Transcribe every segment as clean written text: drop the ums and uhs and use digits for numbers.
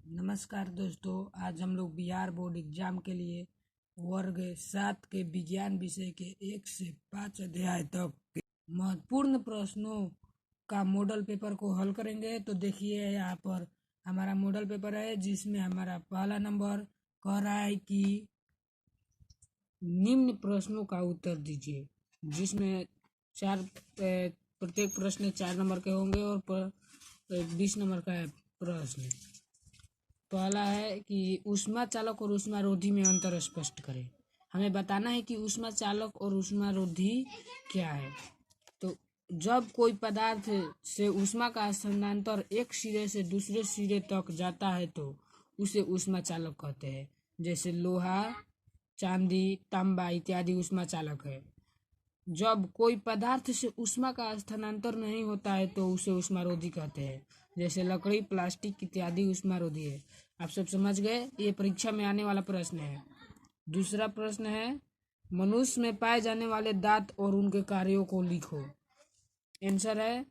नमस्कार दोस्तों, आज हम लोग बिहार बोर्ड एग्जाम के लिए वर्ग 7 के विज्ञान विषय के 1 से 5 अध्याय तक के महत्वपूर्ण प्रश्नों का मॉडल पेपर को हल करेंगे। तो देखिए यहाँ पर हमारा मॉडल पेपर है, जिसमें हमारा पहला नंबर कह रहा है कि निम्न प्रश्नों का उत्तर दीजिए, जिसमें प्रत्येक प्रश्न 4 नंबर के होंगे और 20 नंबर का है प्रश्न। पहला है कि ऊष्मा चालक और ऊष्मारोधी में अंतर स्पष्ट करें। हमें बताना है कि ऊष्मा चालक और ऊष्मारोधी क्या है। तो जब कोई पदार्थ से ऊष्मा का स्थानांतर एक सिरे से दूसरे सिरे तक जाता है तो उसे ऊष्मा चालक कहते हैं। जैसे लोहा, चांदी, तांबा इत्यादि ऊष्मा चालक है। जब कोई पदार्थ से ऊष्मा का स्थानांतर नहीं होता है तो उसे ऊष्मारोधी कहते हैं। जैसे लकड़ी, प्लास्टिक इत्यादि ऊष्मारोधी है। आप सब समझ गए, ये परीक्षा में आने वाला प्रश्न है। दूसरा प्रश्न है, मनुष्य में पाए जाने वाले दांत और उनके कार्यों को लिखो। आंसर है,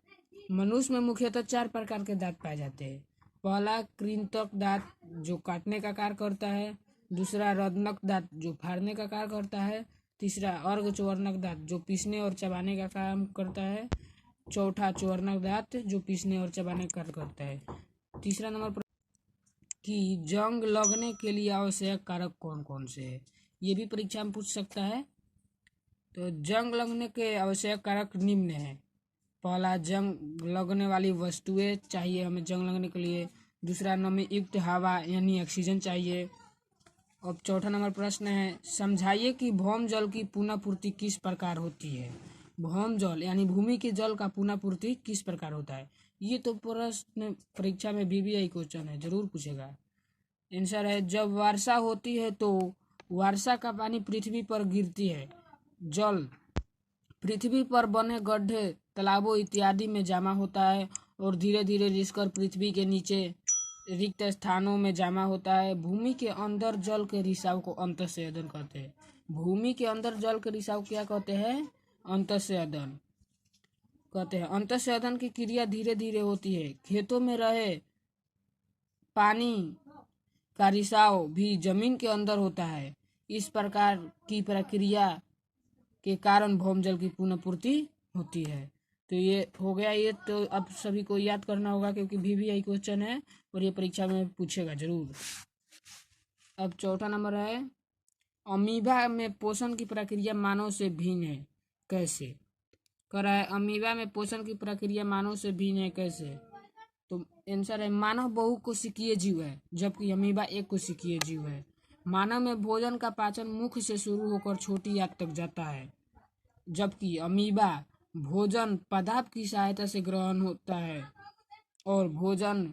मनुष्य में मुख्यतः 4 प्रकार के दांत पाए जाते हैं। पहला कृंतक दांत जो काटने का कार्य करता है। दूसरा रत्नक दांत जो फाड़ने का कार्य करता है। तीसरा अर्धचौवर्णक दांत जो पीसने और चबाने का काम करता है। चौथा चौवर्णक दांत जो पीसने और चबाने का कार्य करता है। तीसरा नंबर पर कि जंग लगने के लिए आवश्यक कारक कौन कौन से है, ये भी परीक्षा में पूछ सकता है। तो जंग लगने के आवश्यक कारक निम्न है। पहला, जंग लगने वाली वस्तुएं चाहिए हमें जंग लगने के लिए। दूसरा, नमी युक्त हवा यानी ऑक्सीजन चाहिए। अब चौथा नंबर प्रश्न है, समझाइए कि भौम जल की पुनः पूर्ति किस प्रकार होती है। भौम जल यानी भूमि के जल का पुनः पूर्ति किस प्रकार होता है। ये तो प्रश्न परीक्षा में VVI क्वेश्चन है, जरूर पूछेगा। आंसर है, जब वर्षा होती है तो वर्षा का पानी पृथ्वी पर गिरती है। जल पृथ्वी पर बने गड्ढे, तालाबों इत्यादि में जमा होता है और धीरे धीरे रिसकर पृथ्वी के नीचे रिक्त स्थानों में जमा होता है। भूमि के अंदर जल के रिसाव को अंतःस्वेदन कहते हैं। भूमि के अंदर जल के रिसाव क्या कहते हैं? अंतःस्वेदन कहते हैं। अंतःस्वेदन की क्रिया धीरे धीरे होती है। खेतों में रहे पानी का रिसाव भी जमीन के अंदर होता है। इस प्रकार की प्रक्रिया के कारण भौम जल की पुनः पूर्ति होती है। तो ये हो गया। ये तो अब सभी को याद करना होगा, क्योंकि VVI क्वेश्चन है और ये परीक्षा में पूछेगा जरूर। अब चौथा नंबर है, अमीबा में पोषण की प्रक्रिया मानव से भिन्न है, कैसे? कह रहा है, अमीबा में पोषण की प्रक्रिया मानव से भिन्न है, कैसे? तो आंसर है, मानव बहुकोशिकीय जीव है जबकि अमीबा एक कोशिकीय जीव है। मानव में भोजन का पाचन मुख से शुरू होकर छोटी आंत तक जाता है, जबकि अमीबा भोजन पदार्थ की सहायता से ग्रहण होता है और भोजन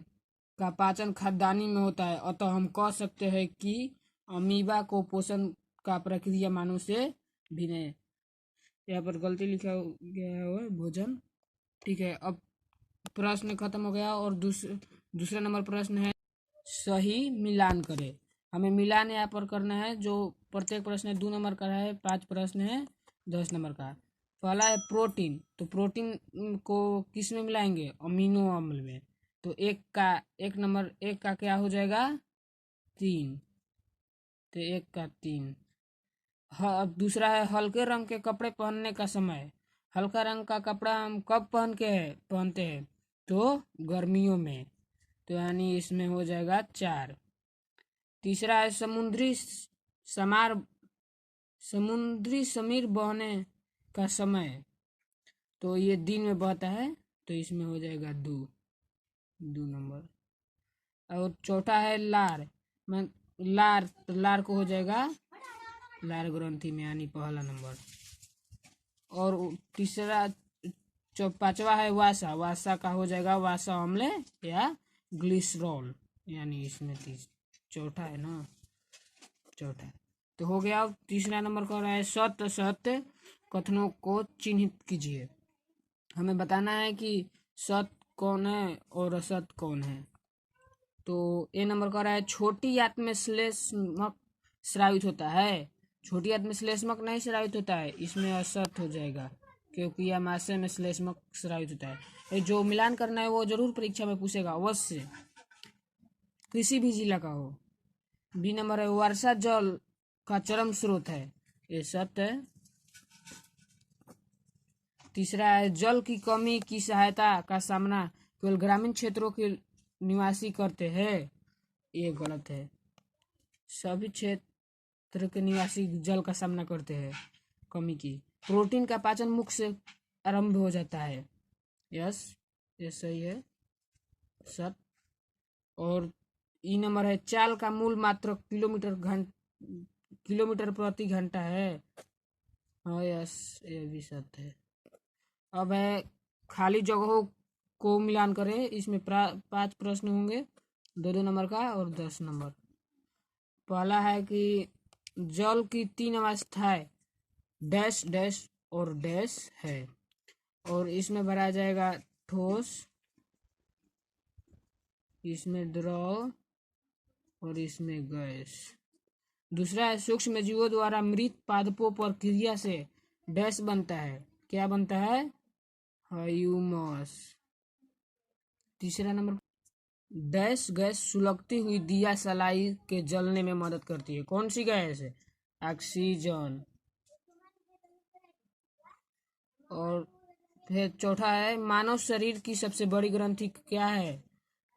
का पाचन खाद्यान्नी में होता है। अतः हम कह सकते हैं कि अमीबा को पोषण का प्रक्रिया मानव से भिन्न है। यहाँ पर गलती लिखा गया है भोजन, ठीक है। अब प्रश्न खत्म हो गया और दूसरा नंबर प्रश्न है, सही मिलान करें। हमें मिलान यहाँ पर करना है। जो प्रत्येक प्रश्न 2 नंबर का है, 5 प्रश्न है 10 नंबर का। पहला है प्रोटीन, तो प्रोटीन को किस में मिलाएंगे? अमीनो अम्ल में। तो एक नंबर का क्या हो जाएगा? 3। तो 1 का 3। अब दूसरा है, हल्के रंग के कपड़े पहनने का समय। हल्का रंग का कपड़ा हम कब पहनते हैं? तो गर्मियों में। तो यानी इसमें हो जाएगा 4। तीसरा है, समुद्री समीर बहने का समय। तो ये दिन में बहता है, तो इसमें हो जाएगा 2 नंबर। और चौथा है लार, लार को हो जाएगा लार ग्रंथि में, यानी पहला नंबर। और तीसरा 5वां है वासा का हो जाएगा वासा अम्ल या ग्लिसरॉल, यानी इसमें चौथा है ना, चौथा। तो हो गया। तीसरा नंबर का रहा है, सत्य असत्य कथनों को चिन्हित कीजिए। हमें बताना है कि सत्य कौन है और असत्य कौन है। तो ए नंबर का रहा है, छोटी आंत में श्लेष्मक स्रावित होता है। छोटी आंत में श्लेष्मक नहीं स्रावित होता है, इसमें असत्य हो जाएगा, क्योंकि आमाशय में श्लेष्मक स्रावित होता है। जो मिलान करना है वो जरूर परीक्षा में पूछेगा अवश्य। किसी भी जिला का हो। बी नंबर है वर्षा जल का चरम स्रोत है, ये सत्य है। तीसरा है जल की कमी की सहायता का सामना केवल ग्रामीण क्षेत्रों के निवासी करते हैं, ये गलत है। सभी क्षेत्र के निवासी जल का सामना करते हैं कमी की। प्रोटीन का पाचन मुख से आरंभ हो जाता है, यस ये सही है, सत। और ई नंबर है चाल का मूल मात्रक किलोमीटर प्रति घंटा है, हाँ यस ये भी सत्य है। अब है खाली जगहों को मिलान करें, इसमें 5 प्रश्न होंगे, 2-2 नंबर का और 10 नंबर। पहला है कि जल की 3 अवस्थाएं डैश डैश और डैश है, और इसमें भरा जाएगा ठोस, इसमें द्रव और इसमें गैस। दूसरा है सूक्ष्म जीवों द्वारा मृत पादपों पर क्रिया से डैश बनता है, क्या बनता है, ह्यूमस। तीसरा नंबर डैश गैस सुलगती हुई दिया सलाई के जलने में मदद करती है, कौन सी गैस है, ऑक्सीजन। और फिर चौथा है मानव शरीर की सबसे बड़ी ग्रंथि क्या है,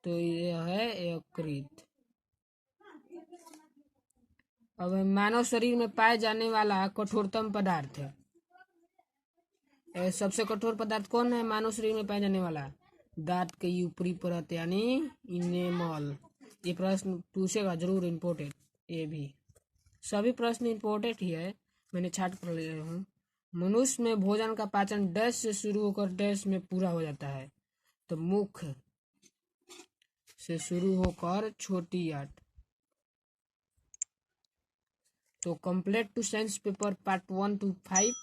तो यह है यकृत। अब मानव शरीर में पाए जाने वाला कठोरतम पदार्थ है, सबसे कठोर पदार्थ कौन है मानव शरीर में पाए जाने वाला, दांत के ऊपरी परत यानी इनेमल। ये प्रश्न पूछेगा जरूर, इम्पोर्टेंट, ये भी सभी प्रश्न इम्पोर्टेंट ही है, मैंने छाट कर लिया हूँ। मनुष्य में भोजन का पाचन डैश से शुरू होकर डैश में पूरा हो जाता है, तो मुख से शुरू होकर छोटी आंत। तो complete two science paper part 1 to 5